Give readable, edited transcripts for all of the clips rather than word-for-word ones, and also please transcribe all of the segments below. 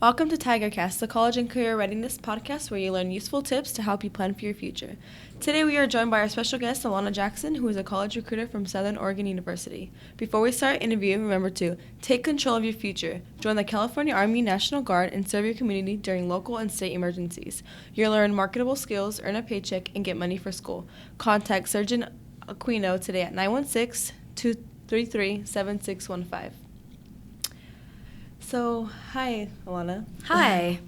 Welcome to TigerCast, the College and Career Readiness podcast where you learn useful tips to help you plan for your future. Today we are joined by our special guest, Alana Jackson, who is a college recruiter from Southern Oregon University. Before we start interviewing, remember to take control of your future, join the California Army National Guard, and serve your community during local and state emergencies. You'll learn marketable skills, earn a paycheck, and get money for school. Contact Surgeon Aquino today at 916-233-7615. So, hi, Alana. Hi.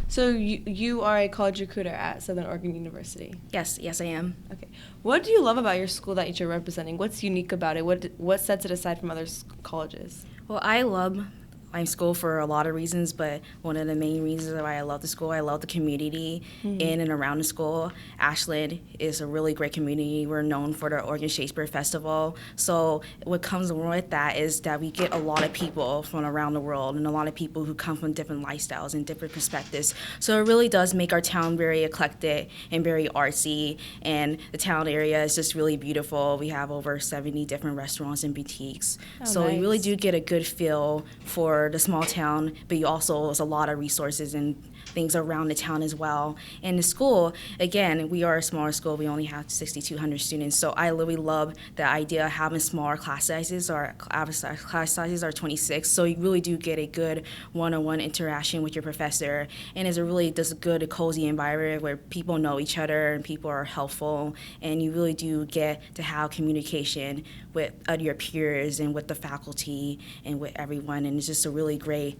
So you are a college recruiter at Southern Oregon University. Yes, I am. Okay. What do you love about your school that you're representing? What's unique about it? What sets it aside from other colleges? Well, I love my school for a lot of reasons, but one of the main reasons why I love the school, I love the community in and around the school. Ashland is a really great community. We're known for the Oregon Shakespeare Festival. So what comes with that is that we get a lot of people from around the world and a lot of people who come from different lifestyles and different perspectives. So it really does make our town very eclectic and very artsy, and the town area is just really beautiful. We have over 70 different restaurants and boutiques. So nice. You really do get a good feel for the small town, but you also, there's a lot of resources and things around the town as well. And the school, again, we are a smaller school. We only have 6,200 students. So I really love the idea of having smaller class sizes. Our average class sizes are 26. So you really do get a good one-on-one interaction with your professor. And it's a really just good, cozy environment where people know each other and people are helpful. And you really do get to have communication with your peers and with the faculty and with everyone. And it's just a really great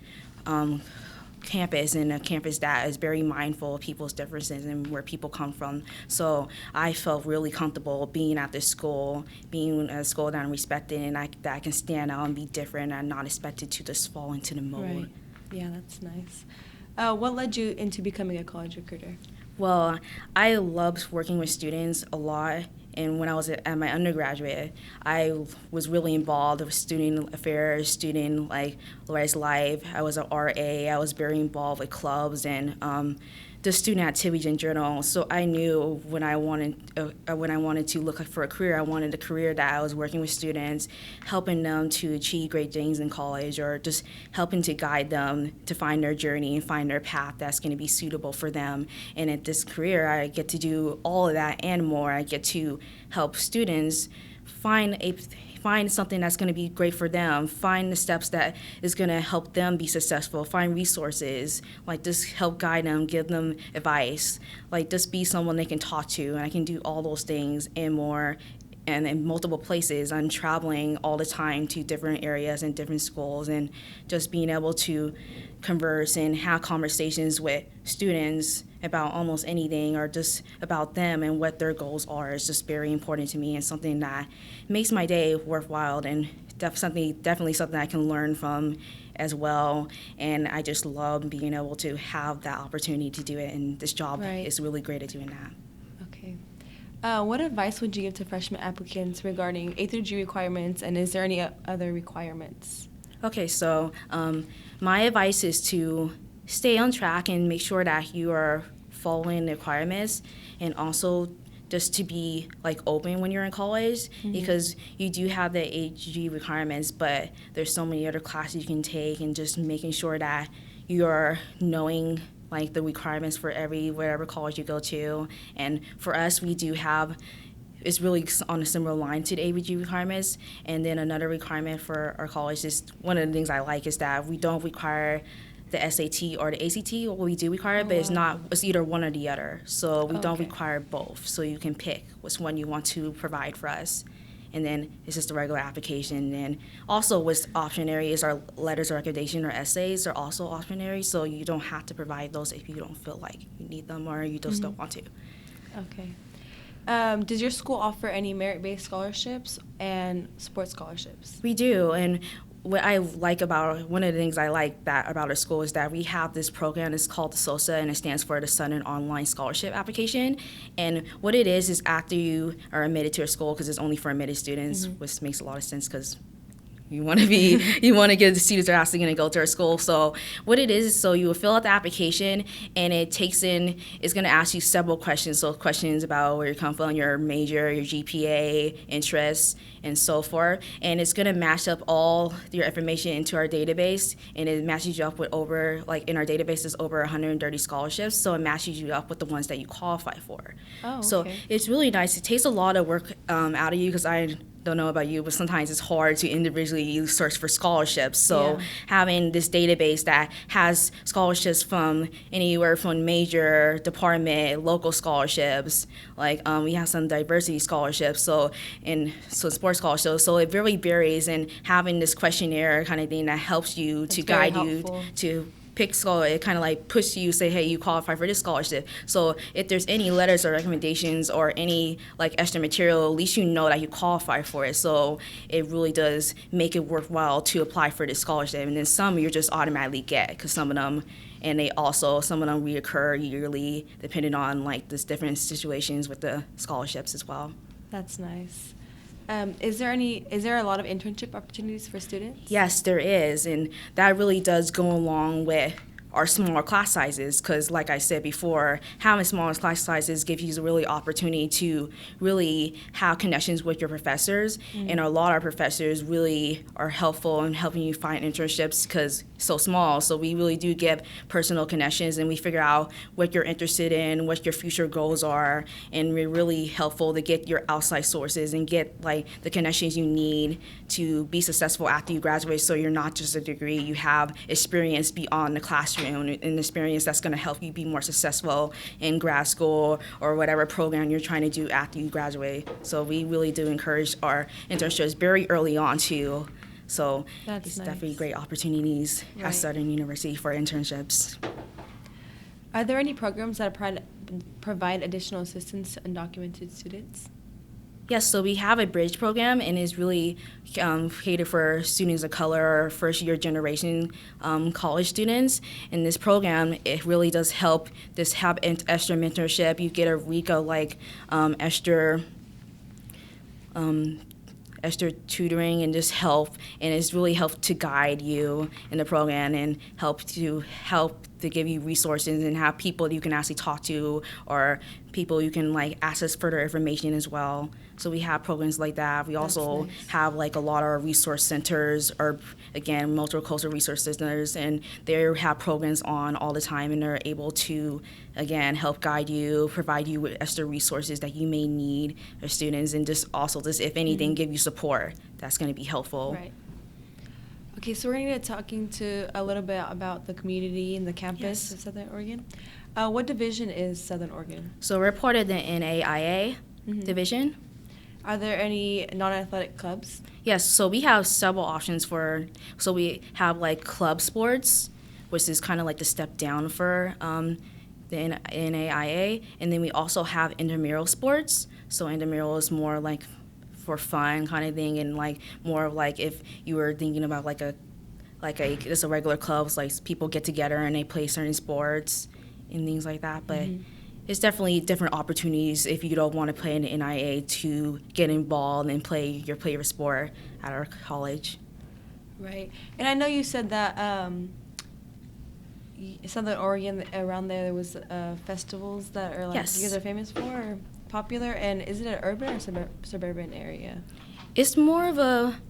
campus, and a campus that is very mindful of people's differences and where people come from. So I felt really comfortable being at this school, being at a school that I'm respected and that I can stand out and be different and not expected to just fall into the mold. Right. Yeah, that's nice. What led you into becoming a college recruiter? Well, I loved working with students a lot. And when I was at my undergraduate, I was really involved with student affairs, student rights life. I was an RA. I was very involved with clubs and the student activities in general. So I knew when I wanted to look for a career, I wanted a career that I was working with students, helping them to achieve great things in college, or just helping to guide them to find their journey and find their path that's going to be suitable for them. And at this career, I get to do all of that and more. I get to help students find something that's going to be great for them, find the steps that is going to help them be successful, find resources, just help guide them, give them advice, just be someone they can talk to. And I can do all those things and more. And in multiple places. I'm traveling all the time to different areas and different schools, and just being able to converse and have conversations with students about almost anything or just about them and what their goals are is just very important to me and something that makes my day worthwhile, and definitely something I can learn from as well. And I just love being able to have that opportunity to do it, and this job is really great at doing that. Okay. What advice would you give to freshman applicants regarding A through G requirements, and is there any other requirements? Okay, so my advice is to stay on track and make sure that you are following the requirements, and also just to be open when you're in college, because you do have the AG requirements, but there's so many other classes you can take, and just making sure that you're knowing the requirements for whatever college you go to. And for us, we do have, it's really on a similar line to the ABG requirements. And then another requirement for our college is, one of the things I like is that we don't require the SAT or the ACT. Well, we do require it, but it's either one or the other. So we don't require both. So you can pick which one you want to provide for us. And then it's just a regular application. And also what's optionary is our letters of recommendation or essays are also optionary, so you don't have to provide those if you don't feel like you need them or you just don't want to. Okay. Does your school offer any merit-based scholarships and sports scholarships? We do, and one of the things I like about our school is that we have this program. It's called the SOSA, and it stands for the Southern Online Scholarship Application. And what it is after you are admitted to a school, because it's only for admitted students, which makes a lot of sense because You want to get the students that are actually going to go to our school. So what it is, so you will fill out the application, and it's going to ask you several questions. So questions about where you come from, your major, your GPA, interests, and so forth. And it's going to match up all your information into our database, and it matches you up with in our database, there's over 130 scholarships. So it matches you up with the ones that you qualify for. Oh, okay. So it's really nice. It takes a lot of work out of you, because I don't know about you, but sometimes it's hard to individually search for scholarships. So having this database that has scholarships from anywhere from major, department, local scholarships, we have some diversity scholarships, so sports scholarships. So it really varies, and having this questionnaire kind of thing that helps you to guide you to pick scholar, it kind of pushes you, say, hey, you qualify for this scholarship. So if there's any letters or recommendations or any extra material, at least you know that you qualify for it. So it really does make it worthwhile to apply for this scholarship. And then some you just automatically get, because some of them reoccur yearly, depending on this different situations with the scholarships as well. That's nice. Is there a lot of internship opportunities for students? Yes, there is, and that really does go along with our smaller class sizes, because like I said before, having smaller class sizes gives you a really opportunity to really have connections with your professors, and a lot of our professors really are helpful in helping you find internships, because it's so small. So we really do give personal connections, and we figure out what you're interested in, what your future goals are, and we're really helpful to get your outside sources and get the connections you need to be successful after you graduate, so you're not just a degree, you have experience beyond the classroom, and experience that's going to help you be more successful in grad school or whatever program you're trying to do after you graduate. So we really do encourage our internships very early on too. So it's definitely great opportunities at Southern University for internships. Are there any programs that provide additional assistance to undocumented students? Yes, so we have a bridge program, and it's really catered for students of color or first-year generation college students. In this program, it really does help have extra mentorship. You get a week of extra tutoring and just help, and it's really helped to guide you in the program and help to give you resources and have people that you can actually talk to, or people you can access further information as well. So we have programs like that. We also have a lot of resource centers, or again, multicultural resource centers, and they have programs on all the time, and they're able to again help guide you, provide you with extra resources that you may need as students, and just if anything, give you support that's going to be helpful. Right. Okay, so we're going to get talking to a little bit about the community and the campus of Southern Oregon. What division is Southern Oregon? So we're part of the NAIA division. Are there any non-athletic clubs? Yes, so we have several options so we have club sports, which is kind of the step down for the NAIA, and then we also have intramural sports. So intramural is more for fun kind of thing, and more of if you were thinking about just a regular clubs, people get together and they play certain sports and things like that. But it's definitely different opportunities if you don't want to play in the NIA to get involved and play your sport at our college. Right. And I know you said that Southern Oregon, around there was festivals that are you guys are famous for or popular. And is it an urban or suburban area? It's more of a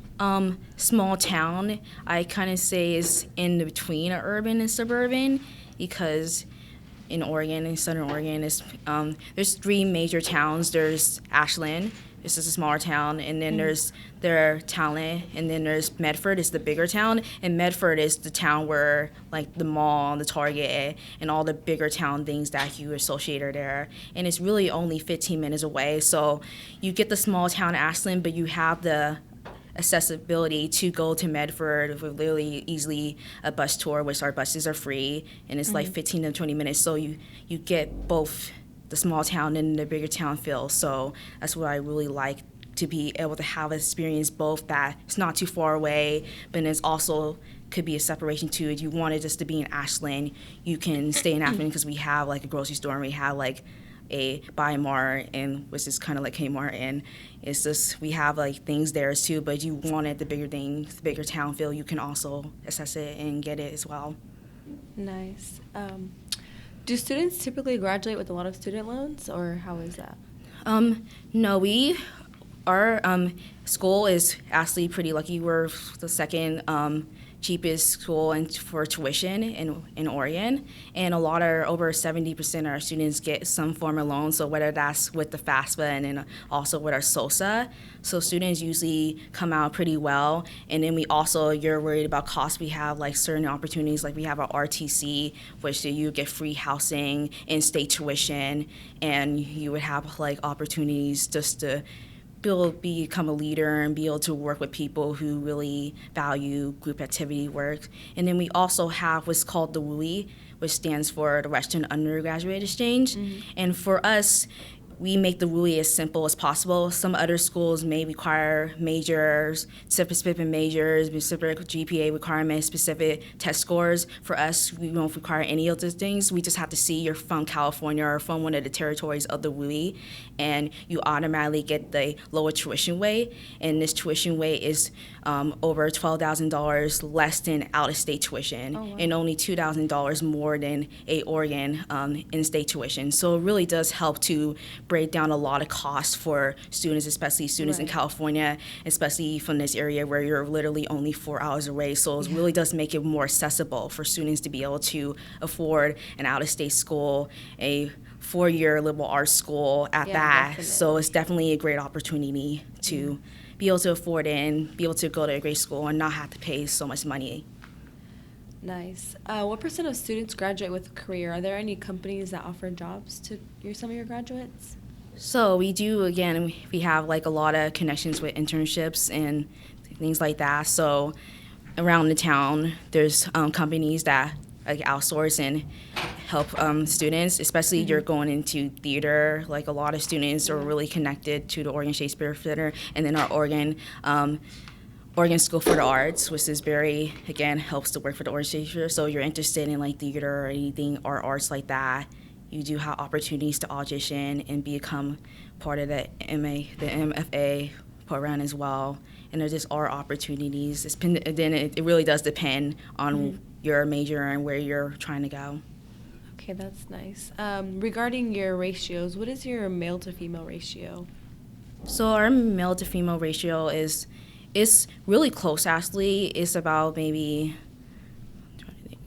small town. I kind of say it's in between urban and suburban, because in Oregon, in Southern Oregon, there's three major towns. There's Ashland, this is a smaller town, and then there's Talent, and then there's Medford is the bigger town, and Medford is the town where the mall, the Target, and all the bigger town things that you associate are there. And it's really only 15 minutes away, so you get the small town Ashland, but you have the accessibility to go to Medford with really easily a bus tour, which our buses are free, and it's 15 to 20 minutes, so you get both the small town and the bigger town feel. So that's what I really like, to be able to have experience both, that it's not too far away, but it's also could be a separation too. If you wanted just to be in Ashland, you can stay in Ashland, because we have a grocery store, and we have a Buy Mart, and which is kind of like Kmart, and it's just we have like things there too. But you wanted the bigger things, the bigger town feel, you can also access it and get it as well. Nice. Do students typically graduate with a lot of student loans, or how is that? No, our school is actually pretty lucky. We're the second cheapest school for tuition in Oregon, and over 70% of our students get some form of loan, so whether that's with the FAFSA and then also with our SOSA. So students usually come out pretty well, and then we also, you're worried about cost, we have like certain opportunities, like we have our RTC, which you get free housing, in-state tuition, and you would have like opportunities just to become a leader and be able to work with people who really value group activity work. And then we also have what's called the WUI, which stands for the Western Undergraduate Exchange. Mm-hmm. And for us, we make the WUI as simple as possible. Some other schools may require majors, specific majors, specific GPA requirements, specific test scores. For us, we don't require any of those things. We just have to see you're from California or from one of the territories of the WUI, and you automatically get the lower tuition rate. And this tuition rate is over $12,000 less than out-of-state tuition, oh, wow, and only $2,000 more than a Oregon in-state tuition. So it really does help to break down a lot of costs for students, especially students in California, especially from this area where you're literally only 4 hours away. So it really does make it more accessible for students to be able to afford an out-of-state school, a 4-year liberal arts school at that. Definitely. So it's definitely a great opportunity to be able to afford it and be able to go to a great school and not have to pay so much money. Nice. What % of students graduate with a career? Are there any companies that offer jobs to some of your graduates? So we do, again, we have like a lot of connections with internships and things like that. So around the town, there's companies that like outsource and help students, especially if you're going into theater. Like a lot of students are really connected to the Oregon Shakespeare Theater, and then our Oregon School for the Arts, which is very, again, helps to work for the Oregon Shakespeare. So you're interested in like theater or anything or arts like that, you do have opportunities to audition and become part of the MFA program as well. And there just are opportunities. It really does depend on your major and where you're trying to go. Okay, that's nice. Regarding your ratios, what is your male to female ratio? So our male to female ratio is really close, actually. It's about maybe, I'm trying to think,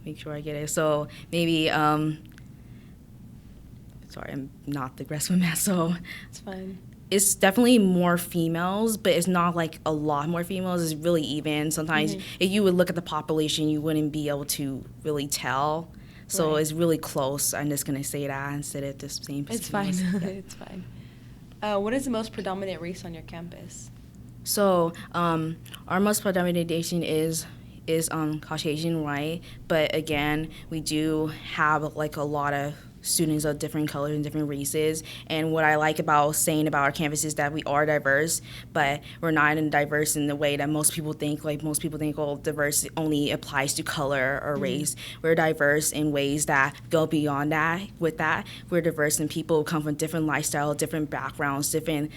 make sure I get it. So maybe, sorry, I'm not the best with math, so. It's fine. It's definitely more females, but it's not like a lot more females. It's really even. Sometimes if you would look at the population, you wouldn't be able to really tell. So it's really close. I'm just going to say that instead of the same. It's fine. Yeah. It's fine. What is the most predominant race on your campus? So our most predominant nation is Caucasian, right? But again, we do have like a lot of students of different colors and different races. And what I like about saying about our campus is that we are diverse, but we're not diverse in the way that most people think. Like most people think, oh, diverse only applies to color or race. We're diverse in ways that go beyond that. With that, we're diverse in people who come from different lifestyles, different backgrounds, different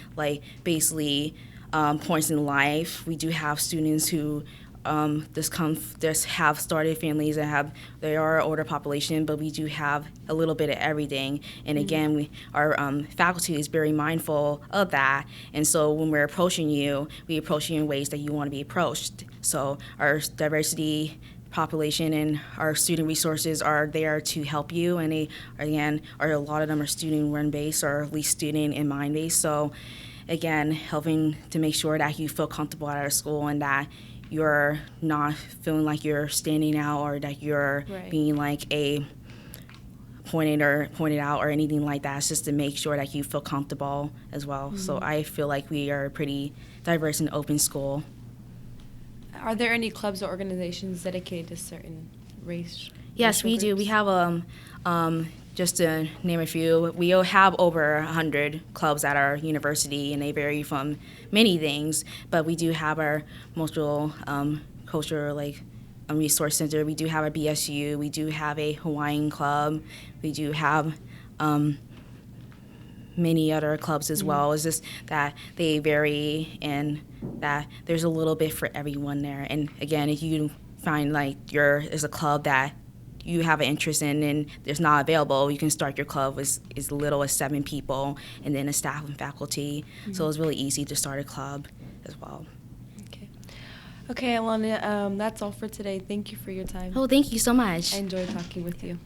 basically points in life. We do have students who just have started families and they are an older population, but we do have a little bit of everything. And again, our faculty is very mindful of that. And so when we're approaching you, we approach you in ways that you want to be approached. So our diversity population and our student resources are there to help you. And they, again, a lot of them are student-run based or at least student in mind based. So again, helping to make sure that you feel comfortable at our school and that you're not feeling like you're standing out or that you're being like a pointed out or anything like that. It's just to make sure that you feel comfortable as well. So I feel like we are a pretty diverse and open school. Are there any clubs or organizations dedicated to certain race? Yes, we do. We have just to name a few, we have over 100 clubs at our university, and they vary from many things, but we do have our multiple cultural resource center. We do have a BSU. We do have a Hawaiian club. We do have many other clubs as well. It's just that they vary and that there's a little bit for everyone there. And again, if you find like there's a club that you have an interest in and there's not available, you can start your club with as little as 7 people and then a staff and faculty. So it's really easy to start a club as well. Okay, Alana, that's all for today. Thank you for your time. Oh, thank you so much. I enjoyed talking with you.